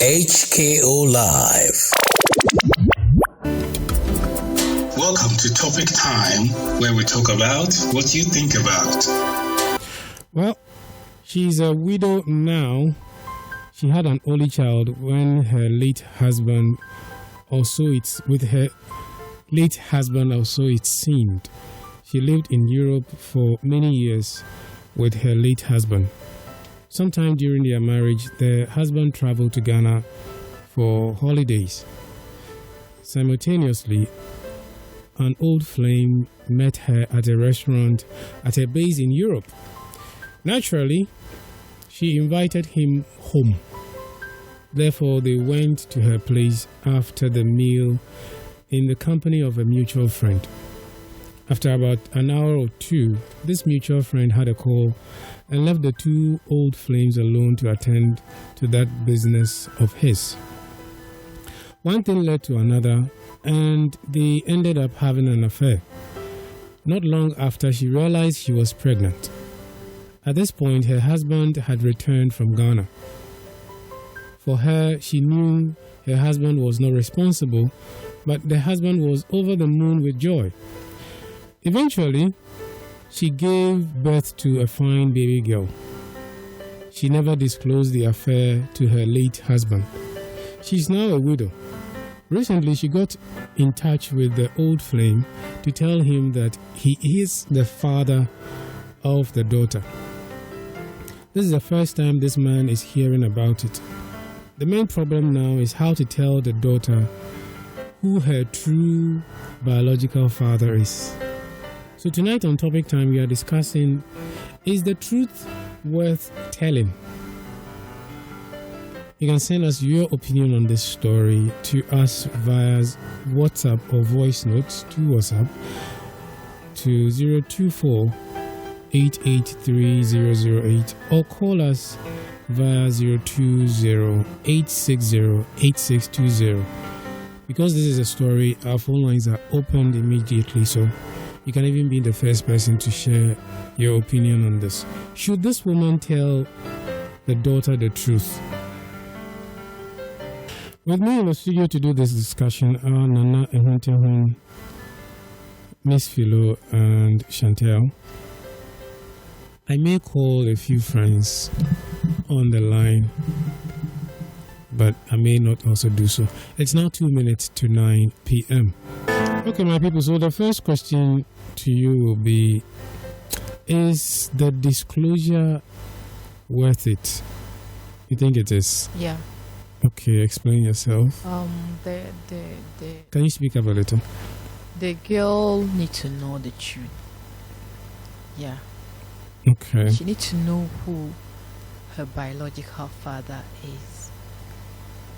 HKO Live. Welcome to Topic Time, where we talk about what you think about. Well, she's a widow now. She had an only child when her late husband, or so it seemed. She lived in Europe for many years with her late husband. Sometime during their marriage, the husband traveled to Ghana for holidays. Simultaneously, an old flame met her at a restaurant at a base in Europe. Naturally, she invited him home. Therefore, they went to her place after the meal in the company of a mutual friend. After about an hour or two, this mutual friend had a call and left the two old flames alone to attend to that business of his. One thing led to another, and they ended up having an affair. Not long after, she realized she was pregnant. At this point, her husband had returned from Ghana. For her, she knew her husband was not responsible, but the husband was over the moon with joy. Eventually, she gave birth to a fine baby girl. She never disclosed the affair to her late husband. She's now a widow. Recently, she got in touch with the old flame to tell him that he is the father of the daughter. This is the first time this man is hearing about it. The main problem now is how to tell the daughter who her true biological father is. So tonight on Topic Time, we are discussing, is the truth worth telling? You can send us your opinion on this story to us via WhatsApp or voice notes to WhatsApp to 024-883-008 or call us via 020-860-8620. Because this is a story, our phone lines are opened immediately, so you can even be the first person to share your opinion on this. Should this woman tell the daughter the truth? With me in the studio to do this discussion are Nana Ehuntehun, Miss Philo, and Shantel. I may call a few friends on the line, but I may not also do so. It's now 2 minutes to 9 p.m. Okay, my people, so the first question to you will be, is the disclosure worth it? You think it is? Yeah. Okay, explain yourself. Can you speak up a little? The girl needs to know the truth. Yeah. Okay. She needs to know who her biological father is.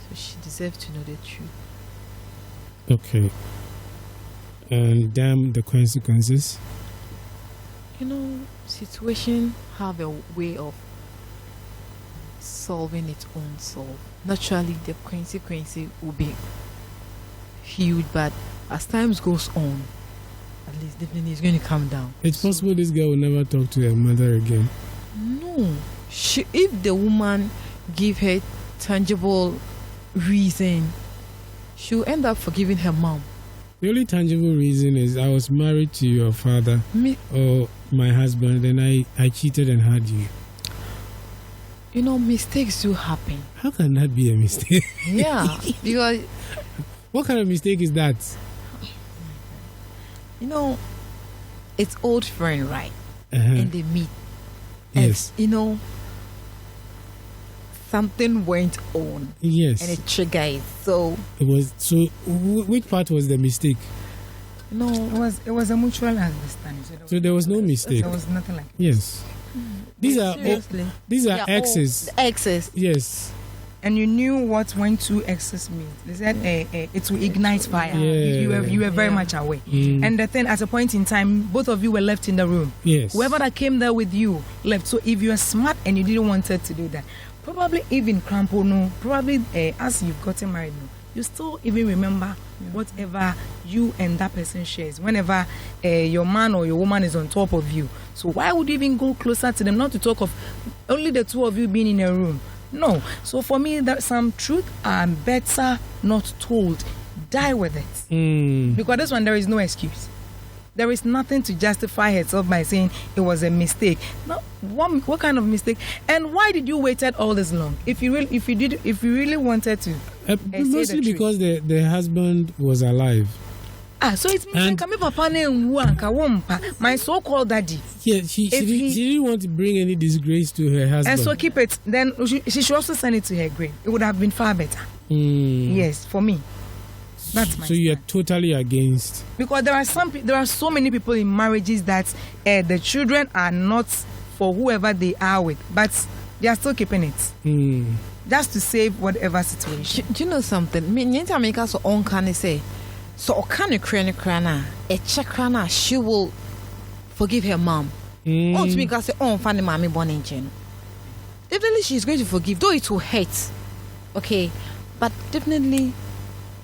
So she deserves to know the truth. Okay. And damn the consequences. You know, situation have a way of solving its own soul. Naturally, the consequences will be huge, but as time goes on, at least definitely it's going to come down. It's possible this girl will never talk to her mother again. No. If the woman give her tangible reason, she'll end up forgiving her mom. The only tangible reason is I was married to your father or my husband, and I cheated and had you. You know, mistakes do happen. How can that be a mistake? Yeah, because... What kind of mistake is that? You know, it's old friend, right? And they meet. Yes. And, you know, something went on. Yes. And it triggered. So it was. So which part was the mistake? No, it was a mutual understanding. So there was no mistake. There was nothing like that. Yes. These are exes. Exes. Yes. And you knew what when two exes meet. They said it will ignite fire. Yeah. You were very much aware. And the thing, at a point in time, both of you were left in the room. Yes. Whoever that came there with you left. So if you are smart and you didn't want her to do that, probably even Crampo, no, probably as you've gotten married, no, you still even remember whatever you and that person shares. Whenever your man or your woman is on top of you. So why would you even go closer to them? Not to talk of only the two of you being in a room. No. So for me, that some truth are better not told. Die with it. Because this one, there is no excuse. There is nothing to justify herself by saying it was a mistake. No, what kind of mistake? And why did you waited all this long? If you really wanted to, mostly because the husband was alive. So it's my so-called daddy. Yeah, she didn't want to bring any disgrace to her husband. And so keep it. Then she should also send it to her grave. It would have been far better. Yes, for me. That's my so you are totally against, because there are so many people in marriages that the children are not for whoever they are with, but they are still keeping it just to save whatever situation. Do you know something? Me nyenta make us on can say so can krana a chekrana she will forgive her mom. Oh, to me say oh funny mommy born in Jane. Definitely she's going to forgive, though it will hurt. Okay, but definitely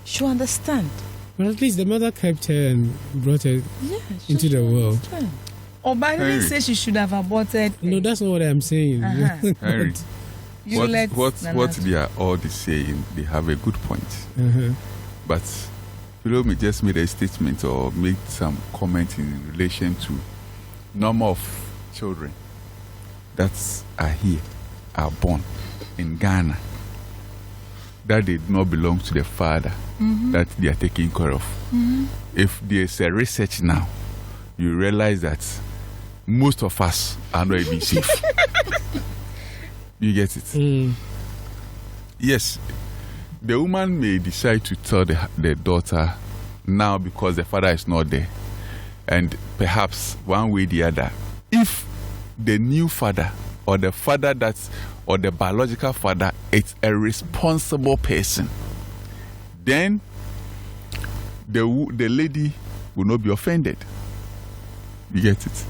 she'll understand. Well, at least the mother kept her and brought her into the world. Or by the way, say she should have aborted. No, that's not what I'm saying. Henry, what they are all saying, they have a good point. But Philo just made a statement or made some comment in relation to number of children that are here, are born in Ghana, that they do not belong to the father that they are taking care of. If there's a research now, you realize that most of us are not even safe. You get it? Yes, the woman may decide to tell the daughter now because the father is not there, and perhaps one way or the other, if the new father or the father or the biological father is a responsible person, then the lady will not be offended. You get it?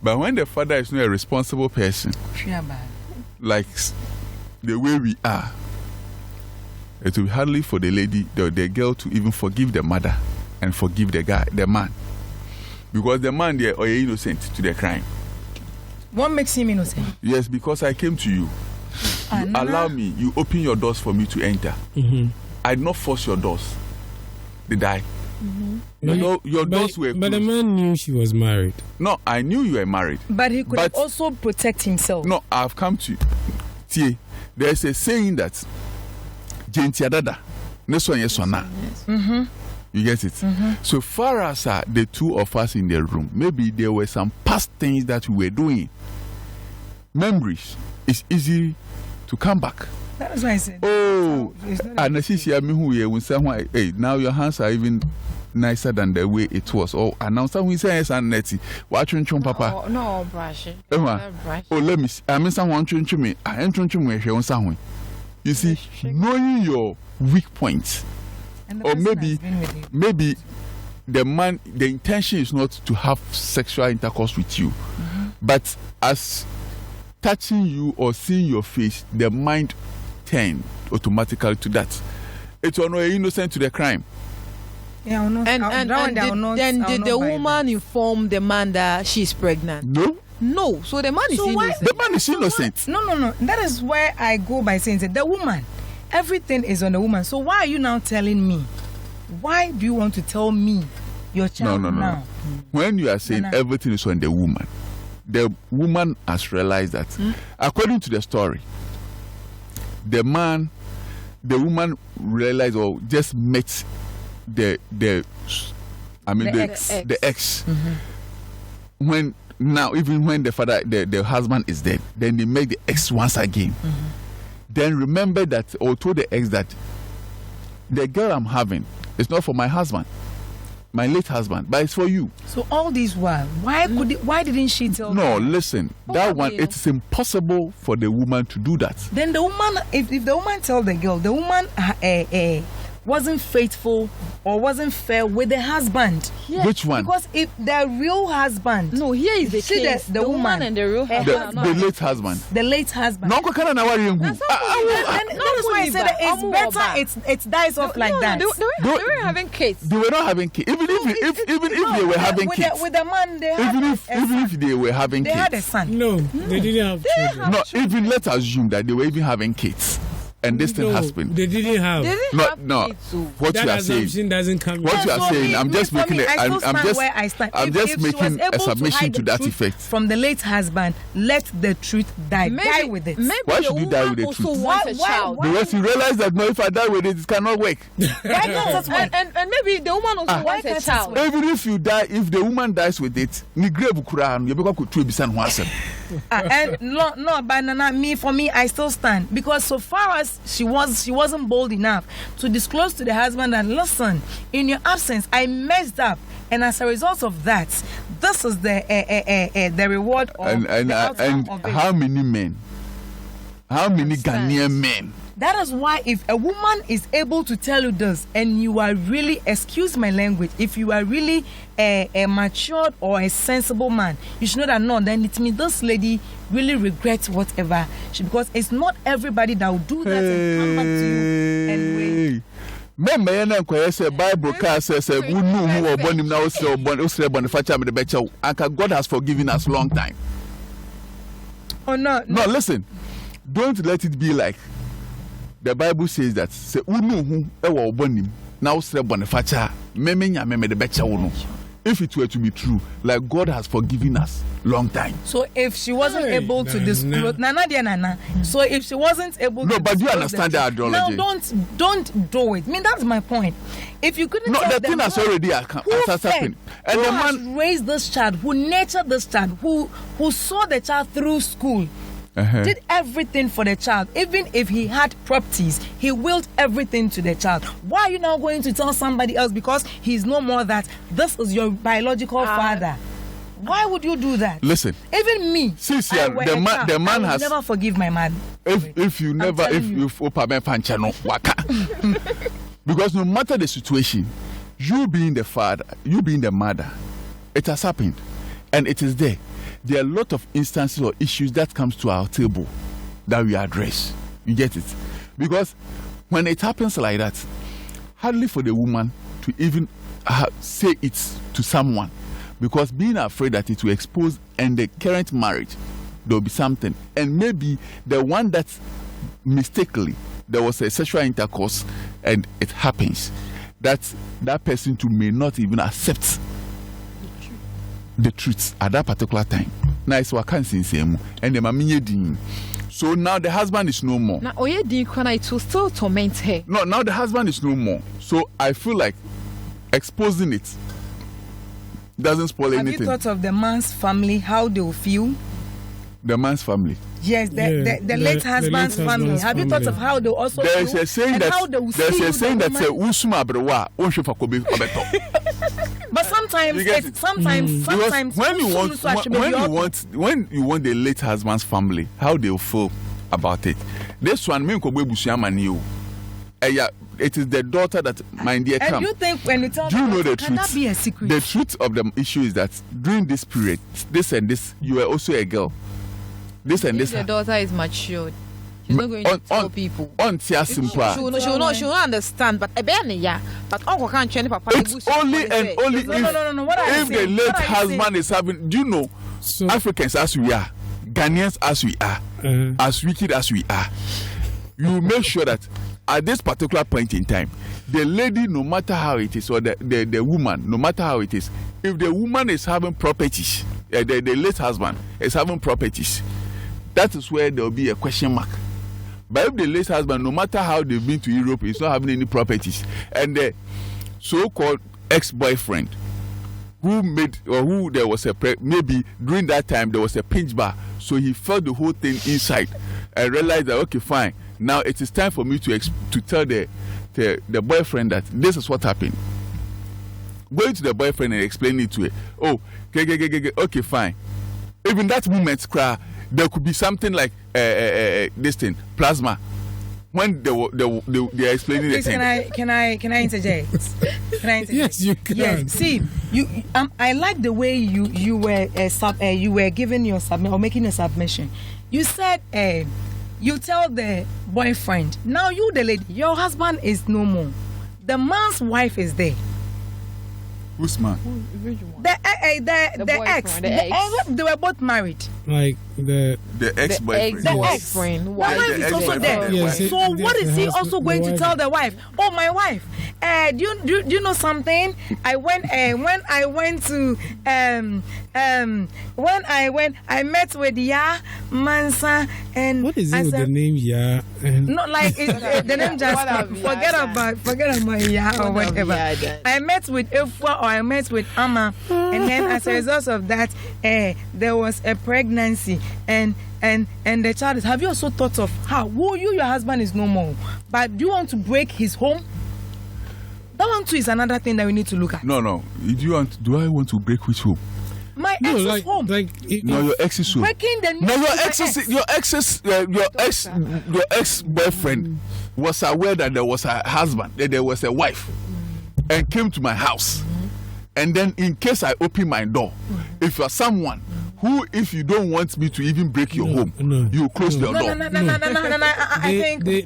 But when the father is not a responsible person, like the way we are, it will be hardly for the lady, the girl, to even forgive the mother and forgive the man. Because the man there are innocent to the crime. What makes him innocent? Yes, because I came to you. You allow me, you open your doors for me to enter. I did not force your doors. Did I? Your doors were closed. But the man knew she was married. No, I knew you were married. But he could also protect himself. No, I've come to you. There's a saying that Gentiadada, you get it? So far as the two of us in the room, maybe there were some past things that we were doing. Memories is easy to come back. That is why I said. Oh, and I see hey, now your hands are even nicer than the way it was. Oh, and now someone says, "Netty, watching papa." No, brush. Oh, let me. I mean, someone chunchu me. I am chunchu me. She someone. You see, knowing your weak points, or maybe the man, the intention is not to have sexual intercourse with you, but as touching you or seeing your face, the mind turn automatically to that. It will not innocent to the crime. Yeah, and did the woman inform the man that she's pregnant? No. So the man is innocent. The man is innocent. No. That is where I go by saying that the woman, everything is on the woman. So why are you now telling me? Why do you want to tell me your child now? When you are saying everything is on the woman has realized that, according to the story, the woman realized or just met the ex. When now, even when the father, the husband is dead, then they make the ex once again. Then remember that, or told the ex that the girl I'm having is not for my husband, my late husband, but it's for you. So all these while, why didn't she tell? No, listen, that one, it's impossible for the woman to do that. Then the woman, if the woman tell the girl, the woman wasn't faithful or wasn't fair with the husband. Yeah. Which one? Because if the real husband, no, here is the case. The woman and the real husband. The late husband. The late husband. No, can I worry you? That is why I said that it's better. It dies off like that. They were having kids. They were not having kids. Even if they were having kids. With the man, they even if they were having kids. They had a son. No, they didn't have children. No, even let's assume that they were even having kids. And this thing happened. They didn't have. No. What that you are saying doesn't come. What you are saying, I'm just making it. I'm just making a submission to that effect. From the late husband, let the truth die. Die with it. Why should you die with the truth? Why? Because you realize that no, if I die with it cannot work. Why not? And maybe the woman also wants a child. Even if you die, if the woman dies with it, ni grave kura you become could be son once. And no, banana. For me, I still stand because so far as she wasn't bold enough to disclose to the husband that listen, in your absence, I messed up, and as a result of that, this is the reward of and how many men, how many Ghanaian men? That is why if a woman is able to tell you this, and you are really, excuse my language, if you are really a matured or a sensible man, you should know that no, then it means this lady really regrets whatever because it's not everybody that will do that and come back to you and wait. Remember, the Bible says, "We know who are born him now. God has forgiven us long time." Oh no! No, listen. Don't let it be like the Bible says that. Say, "We know who are born him now. If it were to be true, like God has forgiven us long time. So if she wasn't able to disclose, Nana. So if she wasn't able, to but do you understand the ideology? No, don't do it. I mean, that's my point. If you couldn't, the thing has already happened, and who the man raised this child, who nurtured this child, who saw the child through school. Did everything for the child. Even if he had properties, he willed everything to the child. Why are you now going to tell somebody else because he's no more that this is your biological father? Why would you do that? Listen, even me, since the man has never forgive my man. If you because no matter the situation, you being the father, you being the mother, it has happened, and it is there. There are a lot of instances or issues that comes to our table that we address. You get it? Because when it happens like that, hardly for the woman to even say it to someone, because being afraid that it will expose and the current marriage, there will be something. And maybe the one that mistakenly there was a sexual intercourse and it happens, that person too may not even accept the truth at that particular time. Nice and the so now the husband is no more. Now it will still torment her. No, now the husband is no more. So I feel like exposing it doesn't spoil anything. Have you thought of the man's family, how they will feel? The man's family. Yes, the late husband's family. Have you thought of how they also feel? There's a saying that but sometimes when you want the late husband's family, how they will feel about it. This one it is the daughter that my dear come. And you think when you tell do you know the can truth? That be a secret? The truth of the issue is that during this period, this and this, you were also a girl. This and this. The daughter is matured. She's not going to tell people. She will not understand. But but Uncle can't change Papa. It's only and only if the late husband is having. Do you know? So, Africans as we are, Ghanaians as we are, as wicked as we are, you make sure that at this particular point in time, the lady, no matter how it is, or the woman, no matter how it is, if the woman is having properties, the late husband is having properties, that is where there will be a question mark. But if the late husband, no matter how they've been to Europe, is not having any properties, and the so-called ex-boyfriend who made or who there was maybe during that time there was a pinch bar, so he felt the whole thing inside and realized that okay, fine, now it is time for me to tell the boyfriend that this is what happened. Going to the boyfriend and explaining it to her. Oh, okay, fine. Even that moment, there could be something like this thing, plasma. when they are explaining the Please, thing. can I interject? Yes, you can. Yes. See, I like the way you were giving your submission or making a submission. You said you tell the boyfriend, now you the lady, your husband is no more. The man's wife is there. Who's man? The ex. They were both married. Like the ex-boyfriend. The ex-friend. The wife is also there. Yes, So what is he also going to tell the wife? Oh, my wife. Do you know something? I went I met with Mansa and what is it with the name Ya? Not like the name just forget about Ya or whatever. I met with Efwa or I met with Amma, and then as a result of that, there was a pregnancy and the child is. Have you also thought of how your husband is no more, but do you want to break his home? That one too is another thing that we need to look at. No. Do I want to break which home? My ex's home. Your ex's home. Breaking the your ex-boyfriend was aware that there was a husband, that there was a wife, and came to my house. And then in case I open my door, if you're someone who, if you don't want me to even break your home, you close the door. No. I think they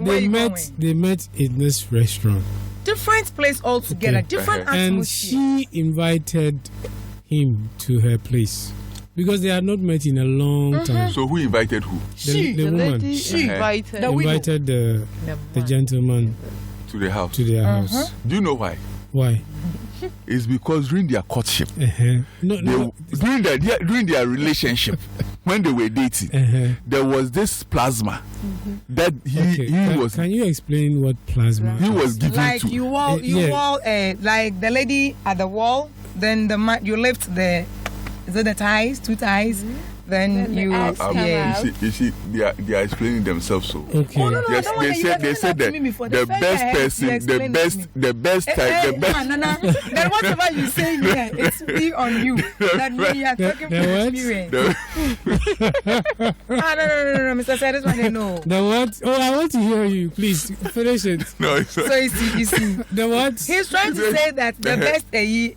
met in this restaurant. Different place altogether, different atmosphere. And she invited him to her place because they had not met in a long time. So who invited who? The woman. She invited the gentleman to the house. To their house. Do you know why? Why? It's because during their courtship, during their relationship, when they were dating, there was this plasma that he was. Can you explain what plasma? He was given like to. you wall, like the lady at the wall. Then you lift the ties, 2 ties. Then you see, they are explaining themselves so. Okay. Oh, no, yes, they said that the best person, the best type. Then whatever you say here, it's me on you. That we are talking from experience. No, Mr. Say, this one no. The what? Oh, I want to hear you. Please finish it. No, so you see. The what? He's trying to say that the best he's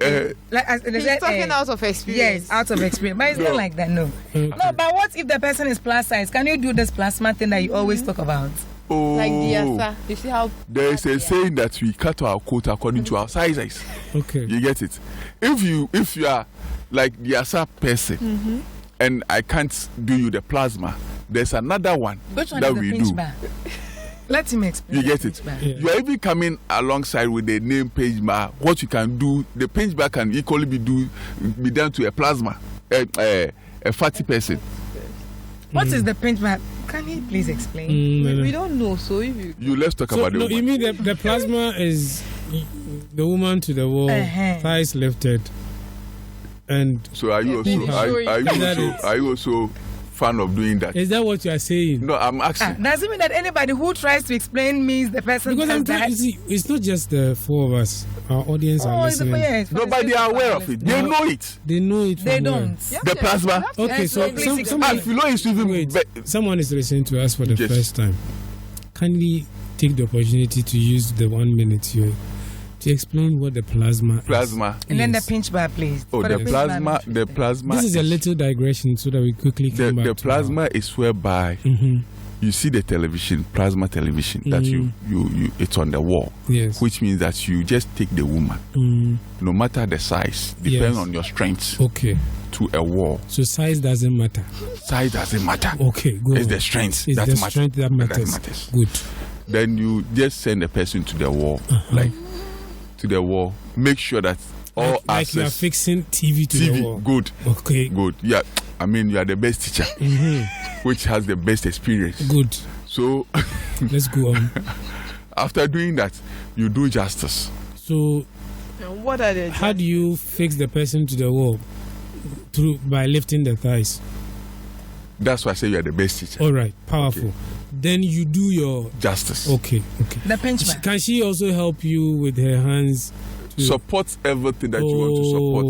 talking out of experience. Yes, out of experience. But it's not like that, no. Okay. No, but what if the person is plus size? Can you do this plasma thing that you always talk about? Oh, like Diasa. You see how there is a saying that we cut our coat according to our sizes. Okay. You get it? If you are like Diasa person and I can't do you the plasma, there's another one that we do. Let him explain. You get it? Yeah. You are even coming alongside with the name page bar. What you can do, the page bar can equally be done to a plasma. A fatty person. What is the pinch bar? Can you please explain? We don't know. So if you let's talk about the woman. You mean the plasma is the woman to the wall, thighs lifted, and so are you also fan of doing that? Is that what you are saying? No, I'm asking. Does it mean that anybody who tries to explain means the person because that? It's not just the 4 of us. Our audience are listening. No, but they are aware of it. They know it. They know it. They don't. The plasma. Okay, so Philo is even. Someone is listening to us for the first time. Kindly take the opportunity to use the 1 minute here to explain what the plasma is. And then the pinch bar, please. Oh, the plasma. This is a little digression so that we quickly come back. The plasma is whereby you see the television, plasma television, that you it's on the wall. Yes. Which means that you just take the woman, no matter the size, depending on your strength. Okay. To a wall. So size doesn't matter. Size doesn't matter. Okay, good. It's the strength. It's the strength that matters. Good. Then you just send the person to the wall, to the wall. Make sure that all like access. You are fixing TV to the wall. Good. Okay. Good. Yeah. I mean, you are the best teacher, which has the best experience. Good. So let's go on. After doing that, you do justice. So, what are they? How do you fix the person to the wall? By lifting the thighs. That's why I say you are the best teacher. All right, powerful. Okay. Then you do your justice. Okay. The pinch bar. Can she also help you with her hands support everything that you want to support.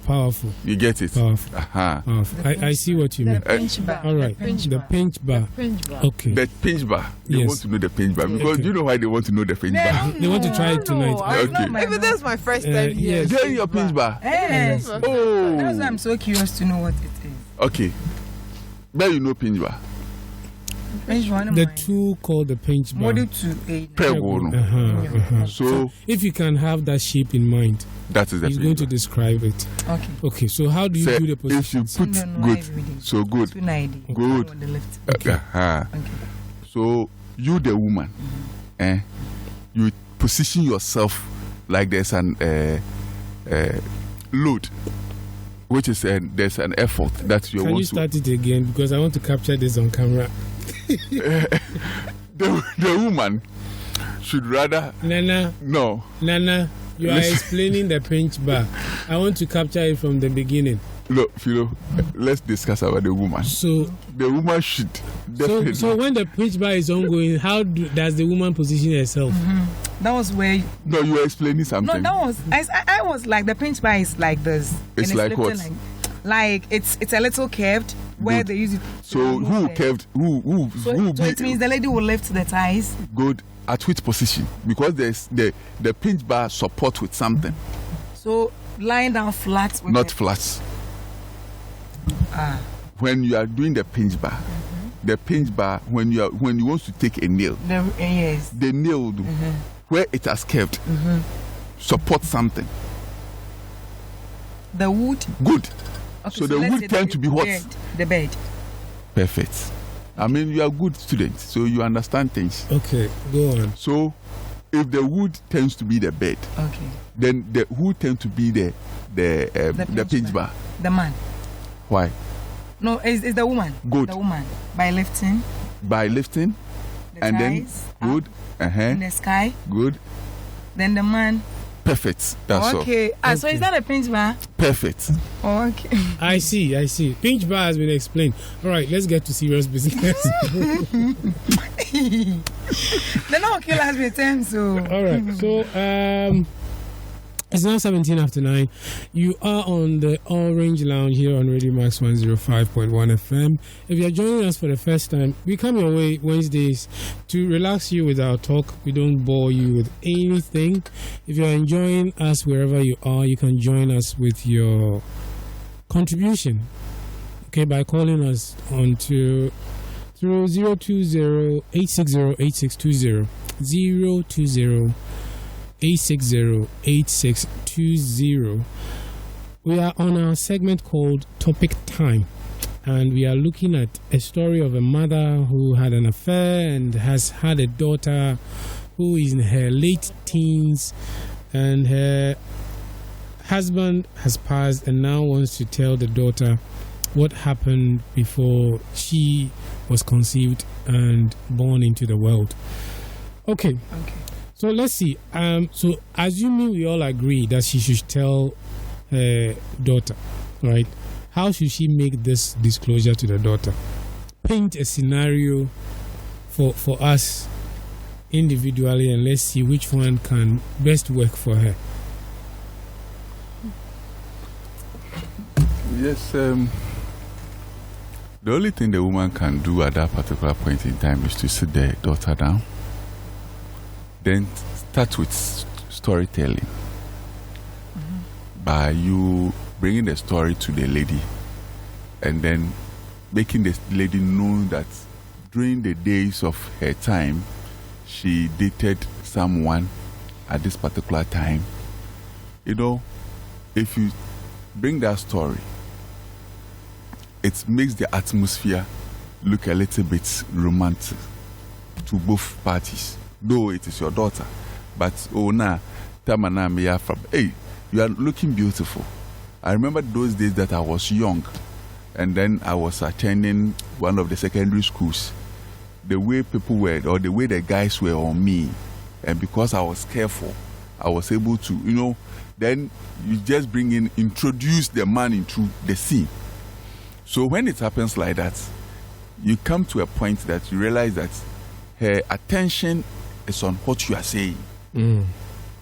Powerful. You get it? Powerful. Uh-huh. I see what you mean. Pinch bar. All right. The pinch bar. Okay. The pinch bar. They want to know the pinch bar. Because do you know why they want to know the pinch bar? They want to try it tonight. Okay. Maybe that's my first time here. Yes. There your pinch bar. Yes. Oh. That's why I'm so curious to know what it is. Okay. There you know pinch bar. The tool called the pinch bar. Model 2A. Pego. So if you can have that shape in mind, that is the he's going to describe it. Okay. So how do you do the position? If you put good, so good, good. Okay. So you the woman, you position yourself like there's an load, which is there's an effort that you want to. Can you start it again, because I want to capture this on camera. The woman should rather Nana, you are explaining the pinch bar. I want to capture it from the beginning. Look, Philo, let's discuss about the woman. So the woman should definitely. So when the pinch bar is ongoing, how does the woman position herself? That was where. No, you were explaining something. No, that was. I was like, the pinch bar is like this. It's like what? Like it's a little curved where they use it. So who curved? Who? So it means the lady will lift the thighs. Good. At which position? Because there's the pinch bar support with something. So lying down flat. Not flat. When you are doing the pinch bar, the pinch bar when you want to take a nail, the nail where it has curved support something. The wood. Good. Okay, so the wood tends to be what? The bed. Perfect. I mean, you are good students, so you understand things. Okay, go on. So, if the wood tends to be the bed, then who tends to be the pinch bar? The man. Why? No, it's the woman. Good. The woman by lifting. The and then good. In the sky. Good. Then the man. Perfect. That's all. Okay. So is that a pinch bar? Perfect. Okay. I see. Pinch bar has been explained. All right, let's get to serious business. They're not okay last week, so. All right. So it's now 17 after 9. You are on the Orange Lounge here on Radio Max 105.1 FM. If you're joining us for the first time, we come your way Wednesdays to relax you with our talk. We don't bore you with anything. If you're enjoying us wherever you are, you can join us with your contribution. Okay, by calling us on through 020-860-8620. 020-860-8620. We are on our segment called Topic Time, and we are looking at a story of a mother who had an affair and has had a daughter who is in her late teens, and her husband has passed and now wants to tell the daughter what happened before she was conceived and born into the world. Okay. So let's see. So assuming we all agree that she should tell her daughter, right? How should she make this disclosure to the daughter? Paint a scenario for us individually, and let's see which one can best work for her. Yes. The only thing the woman can do at that particular point in time is to sit the daughter down. Then start with storytelling by you bringing the story to the lady and then making the lady know that during the days of her time, she dated someone at this particular time. You know, if you bring that story, it makes the atmosphere look a little bit romantic to both parties. Though it is your daughter, but hey, you are looking beautiful. I remember those days that I was young, and then I was attending one of the secondary schools. The way people were, or the way the guys were on me, and because I was careful, I was able to, then you just introduce the man into the scene. So when it happens like that, you come to a point that you realize that her attention is on what you are saying.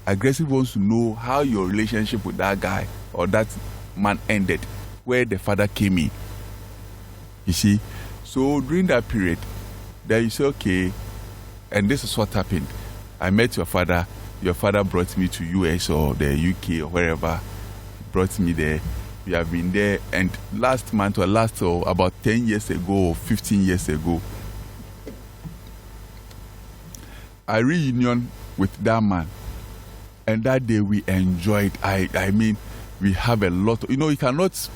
aggressive wants to know how your relationship with that guy or that man ended, where the father came in. You see? So during that period, then you say, okay, and this is what happened. I met your father brought me to US or the UK or wherever, brought me there. We have been there, and last month or about 10 years ago or 15 years ago, I reunion with that man, and that day we enjoyed. I mean, we have a lot. You cannot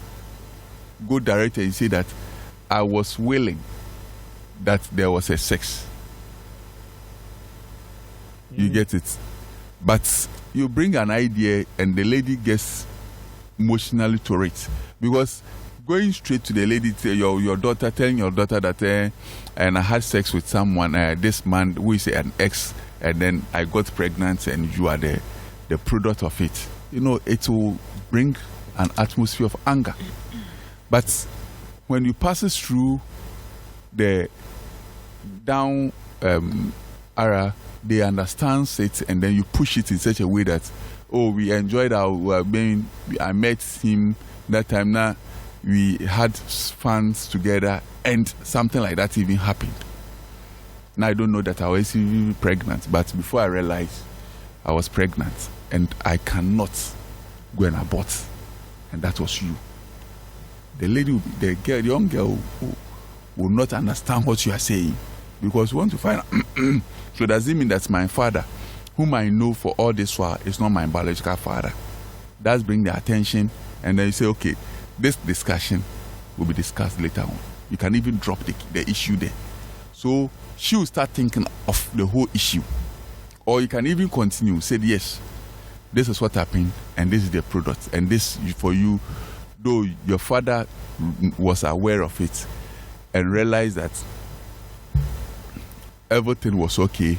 go direct and say that I was willing that there was a sex. You get it? But you bring an idea and the lady gets emotionally to it. Because going straight to the lady, your daughter, telling your daughter that and I had sex with someone, this man who is an ex, and then I got pregnant and you are the product of it. It will bring an atmosphere of anger. But when you pass it through the down era, they understand it, and then you push it in such a way that, we enjoyed I met him that time. Now we had fun together, and something like that even happened. Now I don't know that I was even pregnant, but before I realized I was pregnant, and I cannot go and abort, and that was you. The lady, the young girl will not understand what you are saying, because we want to find out. So does it mean that my father, whom I know for all this while, is not my biological father? That's bring the attention, and then you say, okay, this discussion will be discussed later on. You can even drop the issue there. So she will start thinking of the whole issue. Or you can even continue, say, yes, this is what happened, and this is the product, and this for you, though your father was aware of it and realized that everything was okay,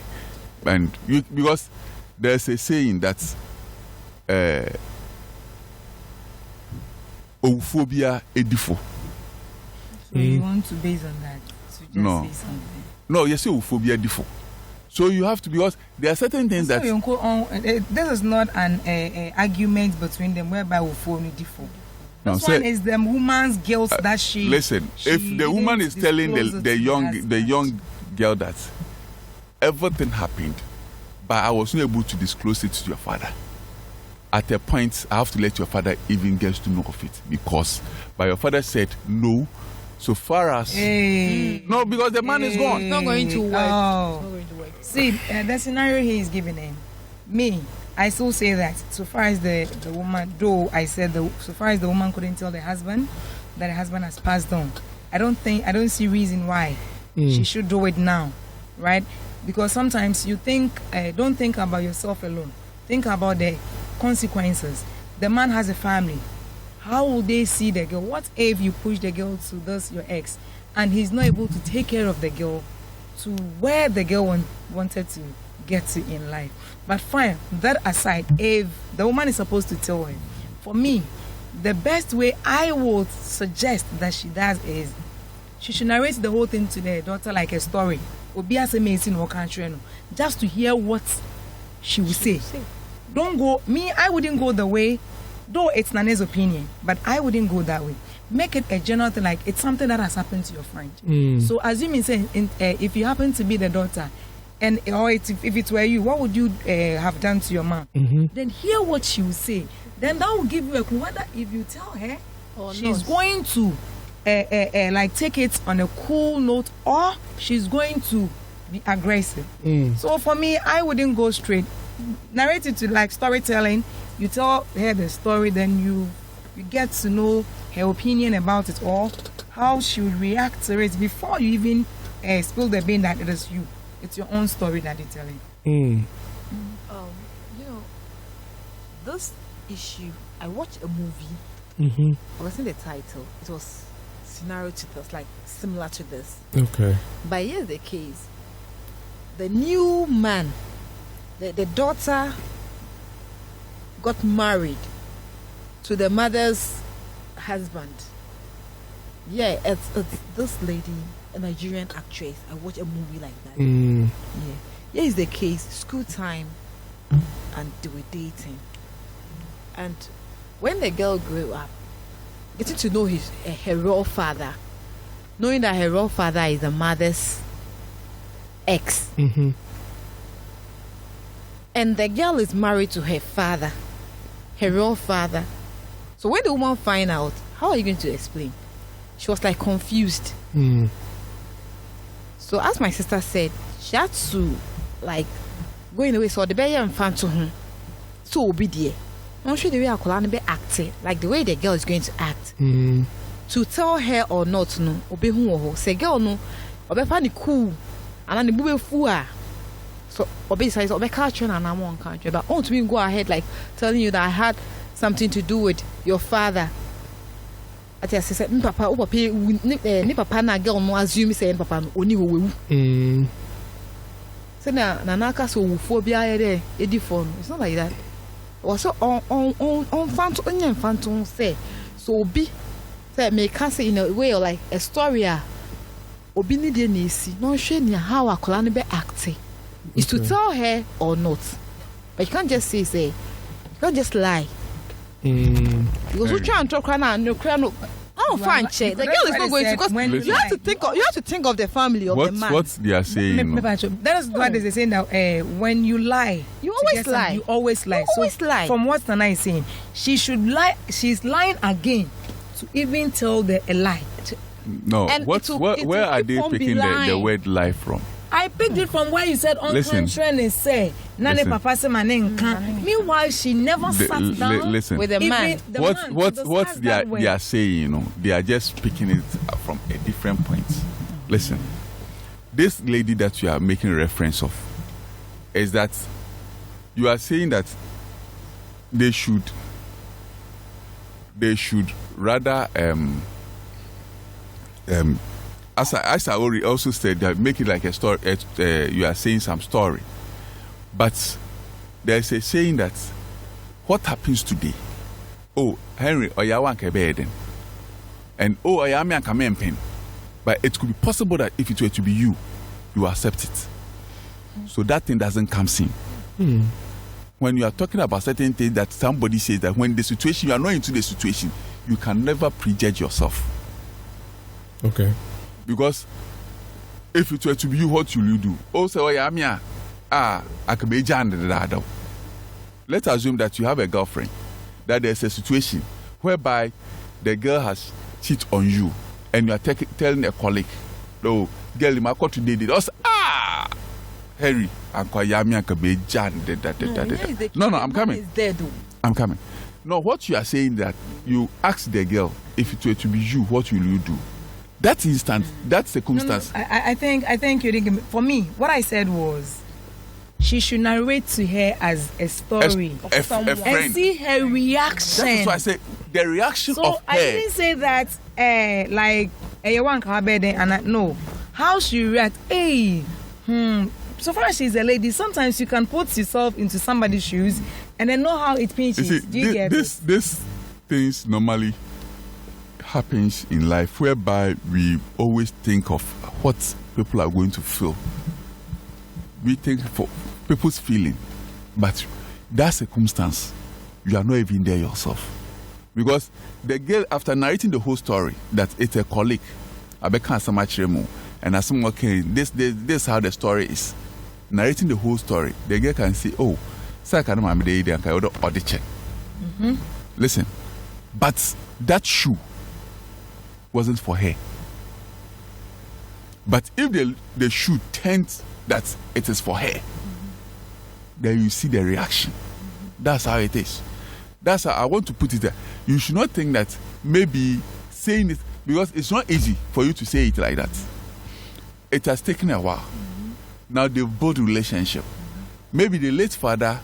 and because there's a saying that homophobia edifo. So you want to base on that? To just say something? No, you say homophobia edifo. So you have to, because there are certain things that. This is not an argument between them whereby homophobia edifo. This one is the woman's guilt that she. Listen, if the woman is telling the young girl that everything happened, but I was not able to disclose it to your father. At a point, I have to let your father even get to know of it, because but your father said no, so far as no, because the man is gone. It's not going to work. Oh. It's not going to work. See, the scenario he is giving him. Me, I still say that so far as the woman, though I said so far as the woman couldn't tell the husband that the husband has passed on, I don't see reason why she should do it now, right? Because sometimes you think, don't think about yourself alone. Think about the consequences. The man has a family. How will they see the girl? What if you push the girl to this, your ex, and he's not able to take care of the girl to where the girl wanted to get to in life? But fine, that aside, if the woman is supposed to tell him, for me, the best way I would suggest that she does is she should narrate the whole thing to the daughter like a story. Just to hear what she will say. Don't go, I wouldn't go the way, though it's Nane's opinion, but I wouldn't go that way. Make it a general thing, like it's something that has happened to your friend. So assuming if you happen to be the daughter, and or if it were you, what would you have done to your mom? Then hear what she will say. Then that will give you a clue whether if you tell her, she's going to like take it on a cool note, or she's going to be aggressive. So for me, I wouldn't go straight. Narrate it to like storytelling. You tell her the story, then you get to know her opinion about it all, how she would react to it before you even spill the bean that it is you. It's your own story that you're telling. This issue, I watched a movie. I was in the title. It was scenario to this, like similar to this. Okay. But here's the case. The new man, the daughter got married to the mother's husband. Yeah, it's this lady, a Nigerian actress. I watched a movie like that. Yeah. Here is the case. School time. and they were dating. And when the girl grew up, getting to know her real father, knowing that her real father is the mother's ex, and the girl is married to her father, her real father. So when the woman find out, how are you going to explain? She was like confused. So as my sister said, she had to like go in the way so the baby and fan to her. So obedient. I'm sure the way I be acting, like the way the girl is going to act. To tell her or not no, obey who say girl no, obey find cool, and then the bube fool. So obey says obey culture and I'm one country. But on to me go ahead like telling you that I had something to do with your father. I just said, Papa, ni papa na girl no assume say papa no oni wo. So na naka so phobia there edi phone. It's not like that. Also on phantom say so obi say me can say in a way like a story obi ni dey na esi no hwe ni how akola no be acting is to tell her or not, but you can't just say you can't just lie. Because we try and talk right now no fine check the girl is not going to, because you have to think of the family of the man. What they are saying that is what they say now. When you lie, you always lie. You always lie. Lie. From what Nana is saying, she should lie. She's lying again to even tell a lie. No, where are they picking the word lie from? I picked it from where you said Uncle Trent say Nane Papa say my name can. Meanwhile, she never sat down with a man. What they are saying, they are just picking it from a different point. Listen, this lady that you are making reference of is that you are saying that they should rather as I already also said, that make it like a story. You are saying some story, but there's a saying that what happens today? Oh, Henry, oyawan kebeden, and oh, oyami an kamempen. But it could be possible that if it were to be you accept it. So that thing doesn't come in. When you are talking about certain things that somebody says that when the situation you are not into the situation, you can never prejudge yourself. Okay. Because if it were to be you, what will you do? Oh, say, I could be Jan. Let's assume that you have a girlfriend, that there's a situation whereby the girl has cheated on you, and you are telling a colleague, "Oh, girl, my court today did us." Harry, I could be Jan. No, I'm coming. I'm coming. No, what you are saying that you ask the girl, if it were to be you, what will you do? That instant, that circumstance. No, I think you didn't give me. For me, what I said was, she should narrate to her as a story a friend, and see her reaction. That's why I said the reaction of her. So I didn't say that, like you want her bed and no, how she react. So far as she's a lady, sometimes you can put yourself into somebody's shoes and then know how it pinches. You see, this things normally happens in life whereby we always think of what people are going to feel. We think for people's feeling, but that circumstance, you are not even there yourself. Because the girl, after narrating the whole story, that it's a colleague, and as okay, this is how the story is. Narrating the whole story, the girl can say, "Oh, listen," but that shoe wasn't for her. But if the shoe turns that it is for her, then you see the reaction. That's how it is. That's how I want to put it there. You should not think that maybe saying it, because it's not easy for you to say it like that. It has taken a while. Now they've built a relationship. Maybe the late father,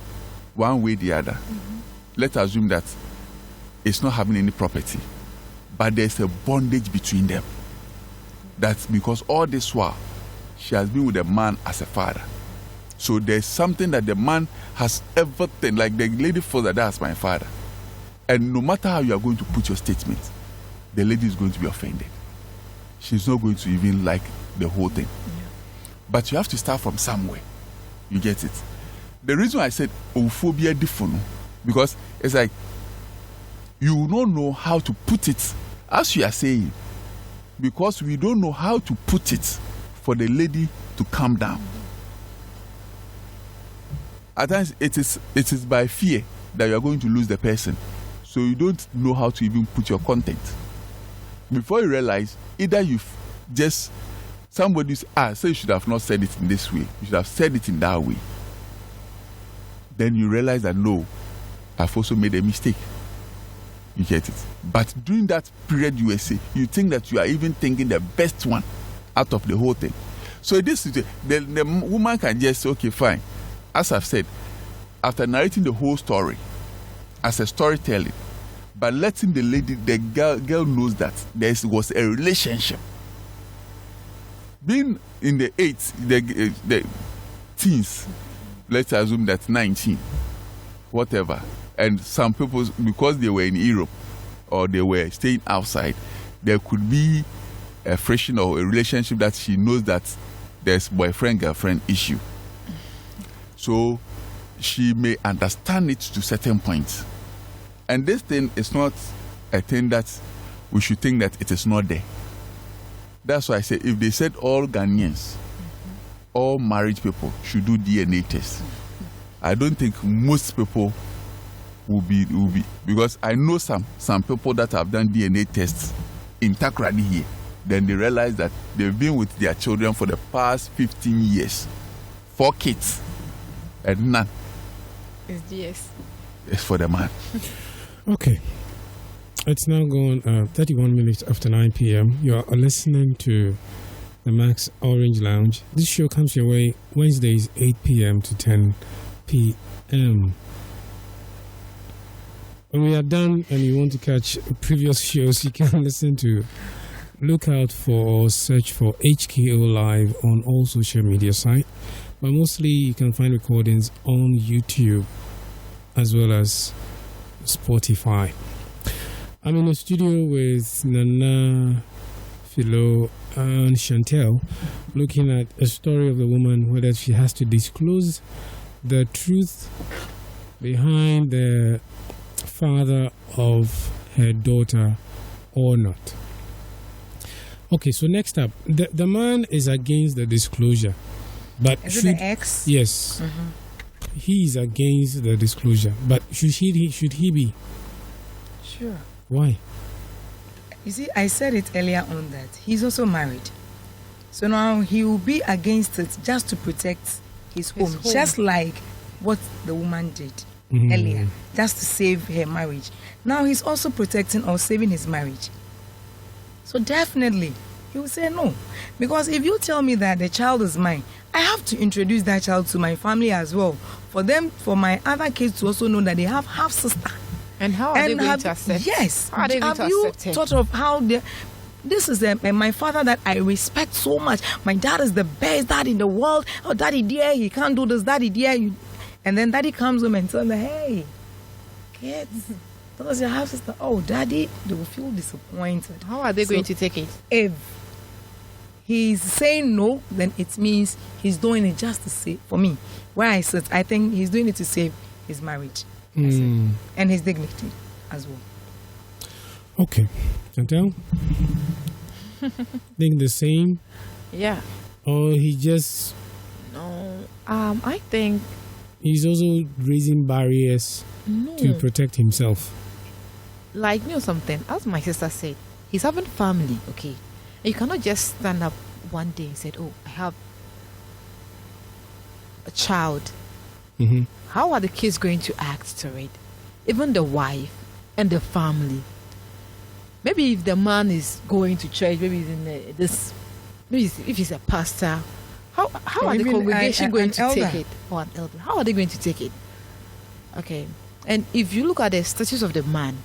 one way or the other, let's assume that it's not having any property, but there's a bondage between them. That's because all this while, she has been with a man as a father. So there's something that the man has everything, like the lady feels that that's my father. And no matter how you are going to put your statement, the lady is going to be offended. She's not going to even like the whole thing. Yeah. But you have to start from somewhere. You get it? the reason I said homophobia different, because it's like you don't know how to put it, as you are saying, because we don't know how to put it for the lady to calm down. At times it is by fear that you are going to lose the person, so you don't know how to even put your content. Before you realize, either you just somebody say you should have not said it in this way, you should have said it in that way. Then you realize that no, I've also made a mistake. You get it? But during that period you think that you are even thinking the best one out of the whole thing. So this is the woman can just say, okay, fine. As I've said, after narrating the whole story as a storytelling, but letting the girl knows that there was a relationship. Being in the the teens, let's assume that's 19, whatever, and some people, because they were in Europe or they were staying outside, there could be a friction or a relationship that she knows that there's boyfriend-girlfriend issue. So she may understand it to certain points. And this thing is not a thing that we should think that it is not there. That's why I say if they said all Ghanaians, all married people should do DNA tests, I don't think most people will be because I know some people that have done DNA tests in Takrady here. Then they realize that they've been with their children for the past 15 years. 4 kids and none. It's DS. It's for the man. Okay. It's now gone 31 minutes after 9 p.m. You are listening to the Max Orange Lounge. This show comes your way Wednesdays 8 p.m. to 10 p.m. When we are done and you want to catch previous shows, you can listen to, look out for or search for HKO Live on all social media sites. But mostly you can find recordings on YouTube as well as Spotify. I'm in the studio with Nana, Philo, and Shantel, looking at a story of the woman, whether she has to disclose the truth behind the father of her daughter or not. Okay, so next up, the man is against the disclosure, but is it the ex? Yes, he is against the disclosure, but should he be? Sure. Why? You see, I said it earlier on that he's also married. So now he will be against it just to protect his home. Just like what the woman did earlier, just to save her marriage. Now he's also protecting or saving his marriage. So definitely, he will say no. Because if you tell me that the child is mine, I have to introduce that child to my family as well. For my other kids to also know that they have half sister. And how are they going to accept? Yes. How are they going to accept thought of how this is my father that I respect so much. My dad is the best dad in the world. Oh, daddy dear, he can't do this. Daddy dear, and then daddy comes home and tells them, hey, kids, because your half sister. Oh, daddy, they will feel disappointed. How are they going to take it? If he's saying no, then it means he's doing it just to save. For me, where I sit, I think he's doing it to save his marriage. And his dignity as well. Okay. Shantel? Think the same? Yeah. Or he just... No. I think... He's also raising barriers to protect himself. Like, you know something? As my sister said, he's having family, okay? And you cannot just stand up one day and say, oh, I have a child. How are the kids going to act to it? Even the wife and the family. Maybe if the man is going to church, maybe he's in maybe if he's a pastor, how are the congregation going to take it? Or an elder? How are they going to take it? Okay. And if you look at the status of the man,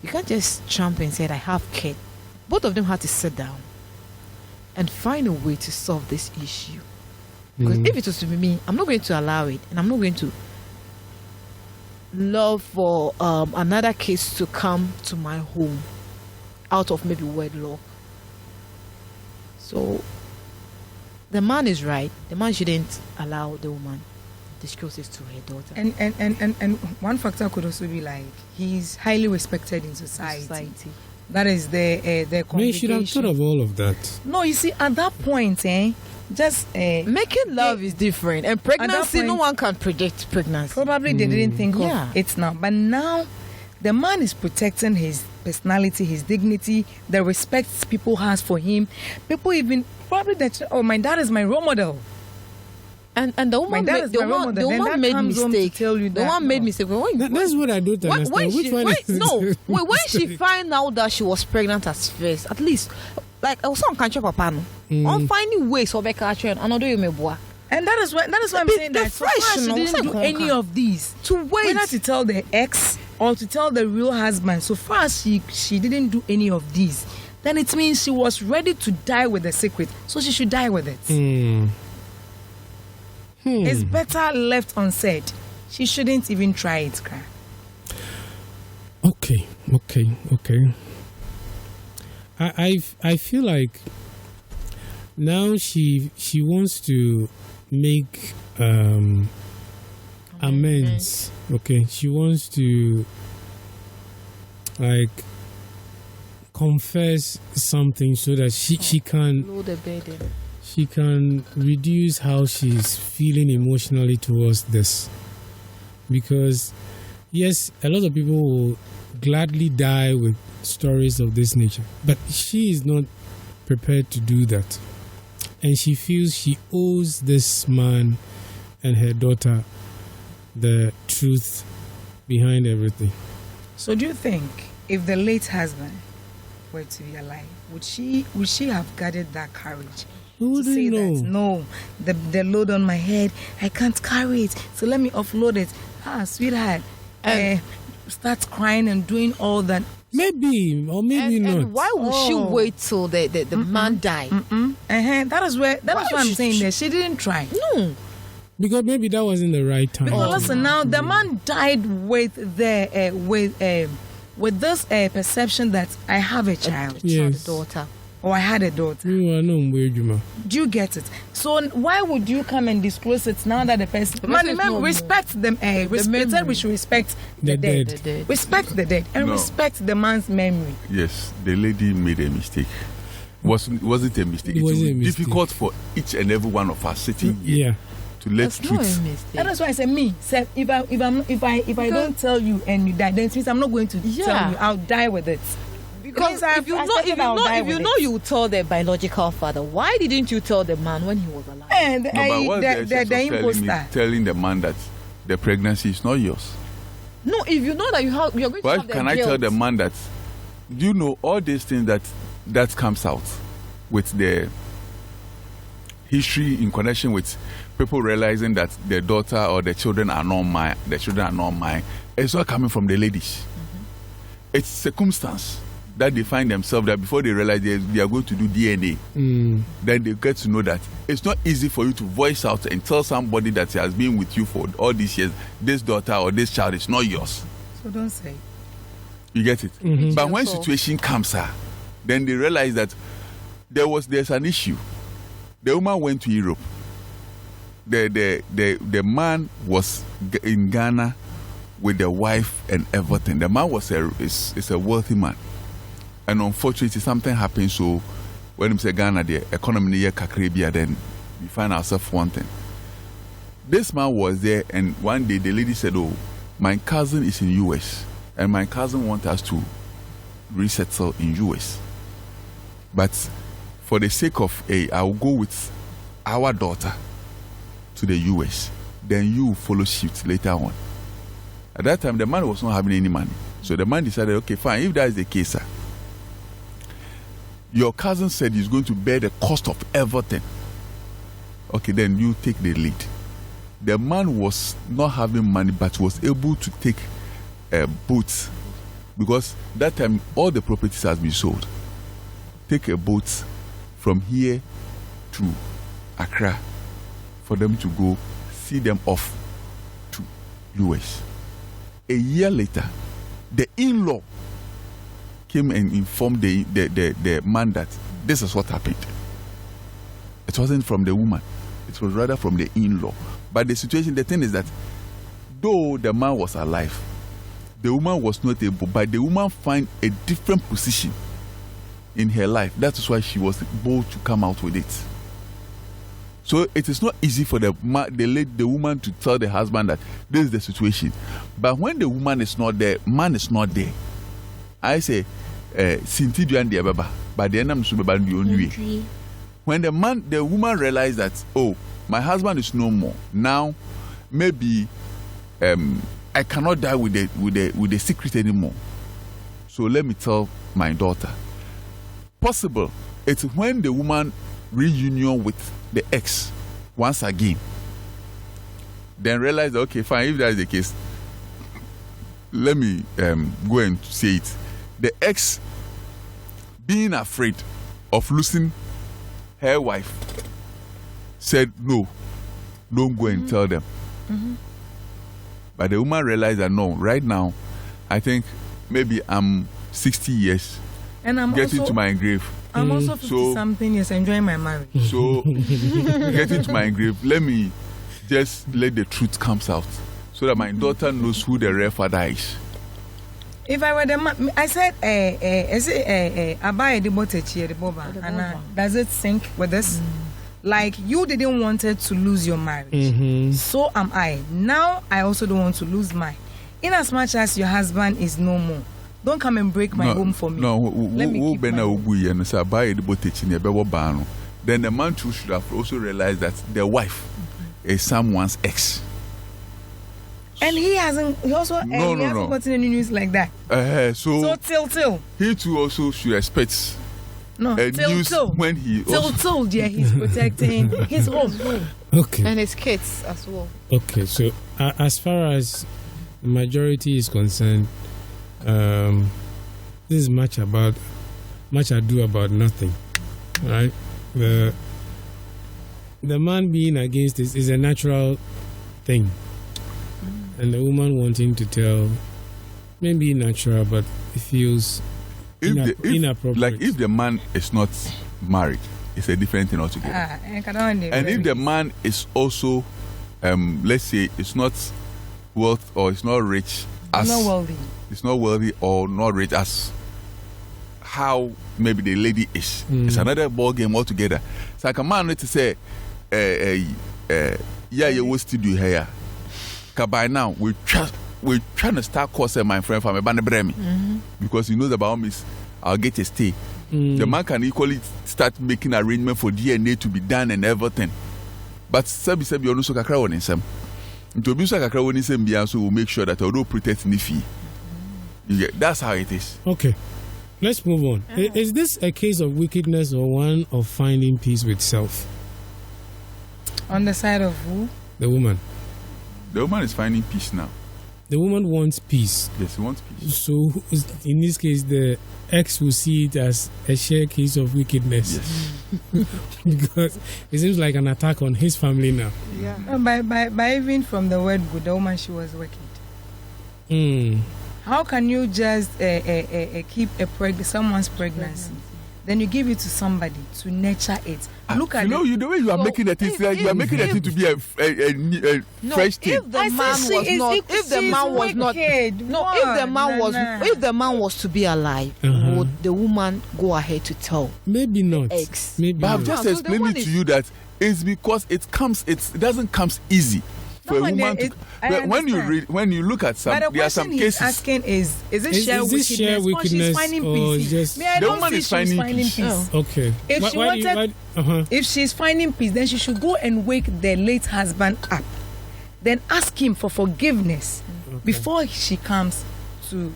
you can't just jump and say, I have kid. Both of them have to sit down and find a way to solve this issue. Because if it was to be me, I'm not going to allow it, and I'm not going to love for another case to come to my home out of maybe wedlock. So the man is right. The man shouldn't allow the woman discloses to her daughter. And one factor could also be like he's highly respected in society. That is their congregation. You should have thought of all of that. No, you see, at that point, just making love is different, and pregnancy, no one can predict pregnancy. Probably they didn't think of it now, but now the man is protecting his personality, his dignity, the respect people has for him. People even probably that my dad is my role model. And the woman made mistake. The one made mistake. That's what I don't understand. When she find out that she was pregnant at first, at least like I was on country papa no. On finding ways of catching another you may boy. And that is why I'm saying that so far she didn't do any of these. To wait, whether to tell the ex or to tell the real husband. So far as she didn't do any of these, then it means she was ready to die with the secret. So she should die with it. It's better left unsaid. She shouldn't even try it, Kra. Okay. I feel like now she wants to make amends. Okay, she wants to like confess something so that she can load the burden. She can reduce how she's feeling emotionally towards this. Because yes, a lot of people will gladly die with stories of this nature, but she is not prepared to do that, and she feels she owes this man and her daughter the truth behind everything. So do you think if the late husband were to be alive, would she have gathered that courage to say that no, the load on my head, I can't carry it, so let me offload it? Sweetheart, start crying and doing all that. Maybe or maybe not. And why would she wait till the man die? That is what I'm saying. That she didn't try. No, because maybe that wasn't the right time. Because listen, now the man died with this perception that I have a child, yes, a daughter, or I had a daughter. Do you get it? So why would you come and disclose it now that the person? Respect them. We should respect the dead. Respect the dead and respect the man's memory. Yes, the lady made a mistake. Was it a mistake? It was difficult for each and every one of us sitting here to let truth. That's why I said if I don't tell you and you die, then it means I'm not going to tell you. I'll die with it. Because if you know you told the biological father, why didn't you tell the man when he was alive? And the imposter telling the man that the pregnancy is not yours. No, if you know that you're going to have the guilt. Why can I tell the man that? Do you know all these things that comes out with the history in connection with people realizing that their daughter or their children are not mine. The children are not mine. It's all coming from the ladies. It's circumstance that they find themselves that before they realize they are going to do DNA, then they get to know that it's not easy for you to voice out and tell somebody that has been with you for all these years, this daughter or this child is not yours. So don't say. You get it? But when situation comes, then they realize that there's an issue. The woman went to Europe. The man was in Ghana with the wife and everything. The man is a wealthy man. And unfortunately, something happened. So when we say Ghana, the economy near Kakribia, then we find ourselves wanting. This man was there, and one day the lady said, "Oh, my cousin is in US, and my cousin wants us to resettle in US. But for the sake of I will go with our daughter to the US. Then you follow suit later on." At that time, the man was not having any money, so the man decided, "Okay, fine. If that is the case, sir, your cousin said he's going to bear the cost of everything. Okay, then you take the lead." The man was not having money, but was able to take a boat, because that time all the properties has been sold. Take a boat from here to Accra for them to go see them off to US. A year later, the in-law came and informed the man that this is what happened. It wasn't from the woman. It was rather from the in-law. But the situation, the thing is that though the man was alive, the woman was not able, but the woman find a different position in her life. That is why she was able to come out with it. So it is not easy for the woman to tell the husband that this is the situation. But when the woman is not there, man is not there. I say, Sinti duan dia baba, but the end I'm when the woman realized that, oh, my husband is no more. Now, maybe I cannot die with the secret anymore. So let me tell my daughter. Possible, it's when the woman reunion with the ex once again, then realize, okay, fine, if that is the case, let me go and say it. The ex being afraid of losing her wife said, no, don't go and tell them. But the woman realized that, no, right now, I think maybe I'm 60 years and I'm getting to my grave. I'm also 50-something years enjoying my marriage. So, getting to my grave, let me just let the truth come out so that my daughter knows who the real father is. If I were the man, I said, I buy a the boba, and does it sync with this? Like, you didn't want it to lose your marriage. So am I. Now, I also don't want to lose mine. In as much as your husband is no more, don't come and break my home for me. No, let me keep my home. Then the man too should have also realized that the wife is someone's ex. And he hasn't. He also hasn't gotten any news like that. So till he too also should expect. No, till when he yeah, he's protecting his home. Okay. And his kids as well. Okay, so as far as majority is concerned, this is much ado about nothing, right? The man being against this is a natural thing, and the woman wanting to tell, maybe natural, but it feels inappropriate. Like if the man is not married, it's a different thing altogether. And if the man is also, let's say, it's not wealth or it's not rich, as not wealthy. It's not wealthy or not rich as how maybe the lady is. It's another ball game altogether. It's like a man need to say, yeah, you will still do here. Because by now, we're trying to start causing my friend from a band bremi. Because he knows about me, I'll get a stay. The man can equally start making arrangement for DNA to be done and everything. But Sabi you also kakra on him. To be so kakra on him, so will make sure that although protect Nifi. That's how it is. Okay, let's move on. Is this a case of wickedness or one of finding peace with self? On the side of who? The woman. The woman is finding peace now. The woman wants peace. Yes, he wants peace. So, in this case, the ex will see it as a shared case of wickedness. Yes. Because it seems like an attack on his family now. Yeah. By even from the word good, the woman, she was wicked. How can you just keep someone's pregnancy? Then you give it to somebody to nurture it. Look at the way you are making it, you are making it to be a fresh thing. If the man was to be alive, would the woman go ahead to tell? Maybe not. Ex. Maybe but I've just explained it to you that it's because it doesn't come easy. For a woman when you look at some, there are some cases. Asking is it shared wickedness? She's finding peace. The woman is finding peace. Oh. Okay. If she's finding peace, then she should go and wake the late husband up, then ask him for forgiveness before she comes to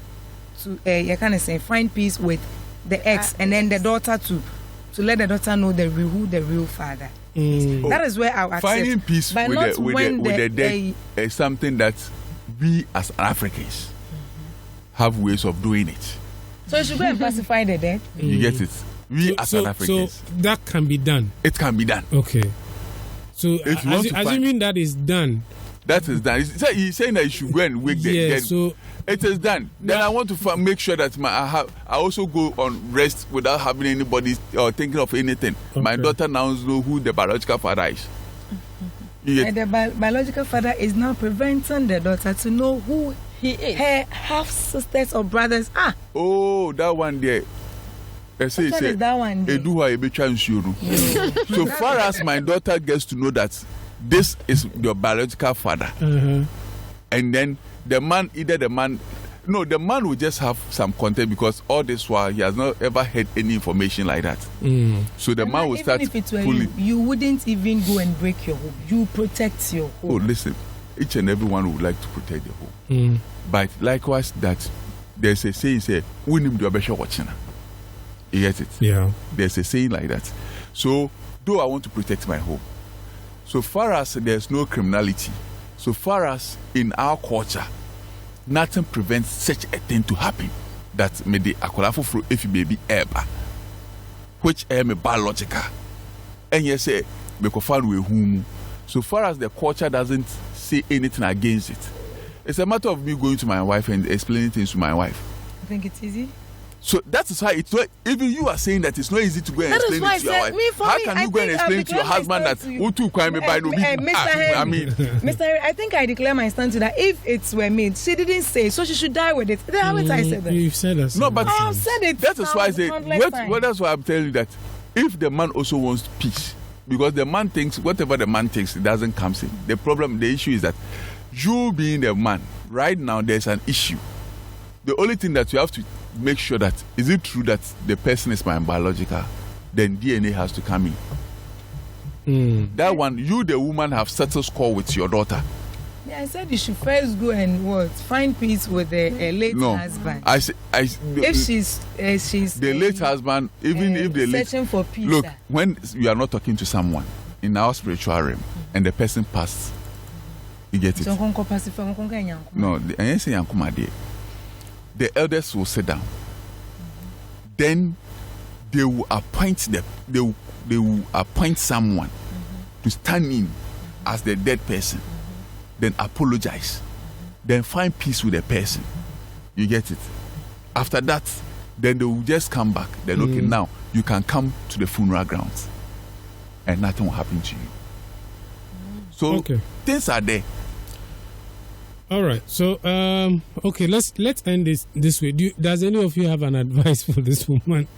find peace with the ex, and then the daughter to let the daughter know who the real father. That is where I finding peace with the dead is something that we as Africans have ways of doing it. So you should go and pacify the dead. You get it? We as Africans. So that can be done. It can be done. Okay. So assuming that is done. That is done. He's saying that you should go and wake the dead. So it is done. Then I want to make sure that I also go on rest without having anybody or thinking of anything. Okay. My daughter now knows who the biological father is. And the biological father is now preventing the daughter to know who he is. Her half sisters or brothers are. Oh, that one there. Which one is that one there? So far as my daughter gets to know that this is your biological father, and then the man will just have some content because all this while he has not ever heard any information like that. So the man will start pulling. You wouldn't even go and break your home. You protect your home. Oh, listen, each and everyone would like to protect their home. But likewise, that there's a saying, say, we need to be watching. You get it? Yeah. There's a saying like that. So, though I want to protect my home, so far as there's no criminality, so far as in our culture, nothing prevents such a thing to happen. That may the akolafo fro if you baby ever, which am biological, and you say we can find with whom. So far as the culture doesn't say anything against it, it's a matter of me going to my wife and explaining things to my wife. I think it's easy. So that is why it's not, even you are saying that it's not easy to go and explain it to your wife. How can you go and explain to your husband that Utu crime by no Mr. Henry, I think I declare my stand to that if it were me, she didn't say, so she should die with it. Haven't I said that? You've said that. No, but I have said it. That is why I say, that's why I'm telling you that if the man also wants peace, because the man thinks, whatever the man thinks, it doesn't come in. The issue is that you being the man, right now there's an issue. The only thing that you have to make sure that, is it true that the person is my biological? Then DNA has to come in. That one, you the woman have settled score with your daughter. Yeah, I said you should first go and find peace with the late husband. If she's the late husband, even if the late searching for peace. Look, when you are not talking to someone in our spiritual realm and the person passed, you get it. No, I say the elders will sit down. Then they will appoint they will appoint someone to stand in as the dead person. Then apologize. Then find peace with the person. You get it? After that, then they will just come back. Then okay, now you can come to the funeral grounds, and nothing will happen to you. So things are there. All right. So, okay, let's end this way. Does any of you have an advice for this woman?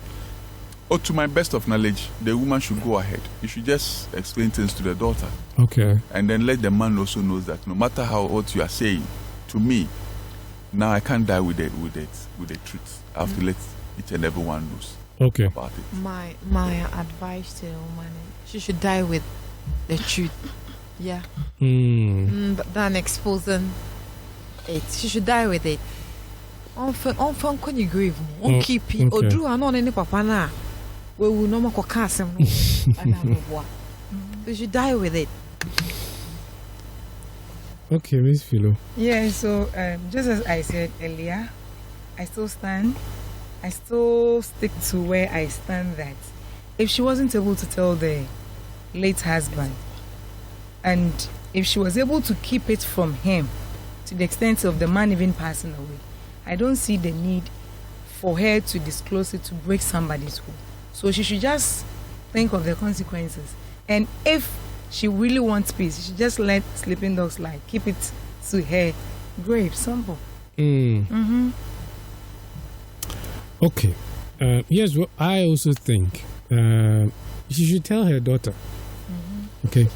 Oh, to my best of knowledge, the woman should go ahead. You should just explain things to the daughter. Okay. And then let the man also know that no matter what you are saying to me, now I can't die with the truth. I have to let each and everyone knows about it. My advice to the woman, she should die with the truth. Yeah. Than exposing it. She should die with it. On when you grieve, on keep it. Or do I know any papa na? We will no more cast him. We should die with it. Okay, Miss Philo. Yeah, so just as I said earlier, I still stand. I still stick to where I stand that if she wasn't able to tell the late husband, and if she was able to keep it from him to the extent of the man even passing away, I don't see the need for her to disclose it to break somebody's home. So she should just think of the consequences. And if she really wants peace, she should just let sleeping dogs lie. Keep it to her grave. Simple. Okay. Here's what I also think. She should tell her daughter. Okay.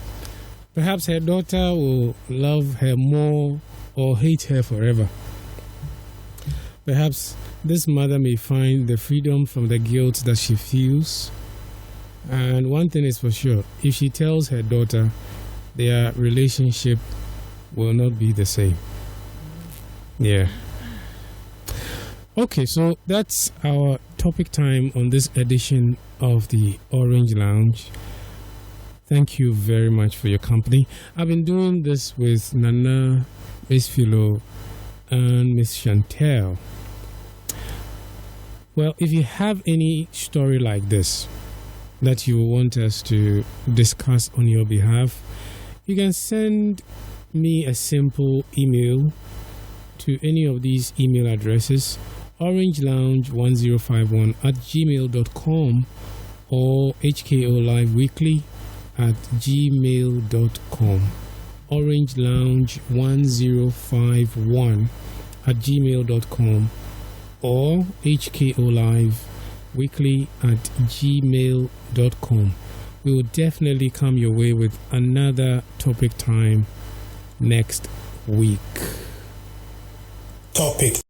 Perhaps her daughter will love her more or hate her forever. Perhaps this mother may find the freedom from the guilt that she feels. And one thing is for sure, if she tells her daughter, their relationship will not be the same. Yeah. Okay, so that's our topic time on this edition of the Orange Lounge. Thank you very much for your company. I've been doing this with Nana, Miss Philo, and Miss Shantel. Well, if you have any story like this that you want us to discuss on your behalf, you can send me a simple email to any of these email addresses: orangelounge1051@gmail.com or hkoliveweekly at gmail.com. Orange Lounge 1051 at gmail.com, or HKO Live Weekly at gmail.com. We will definitely come your way with another topic time next week. Topic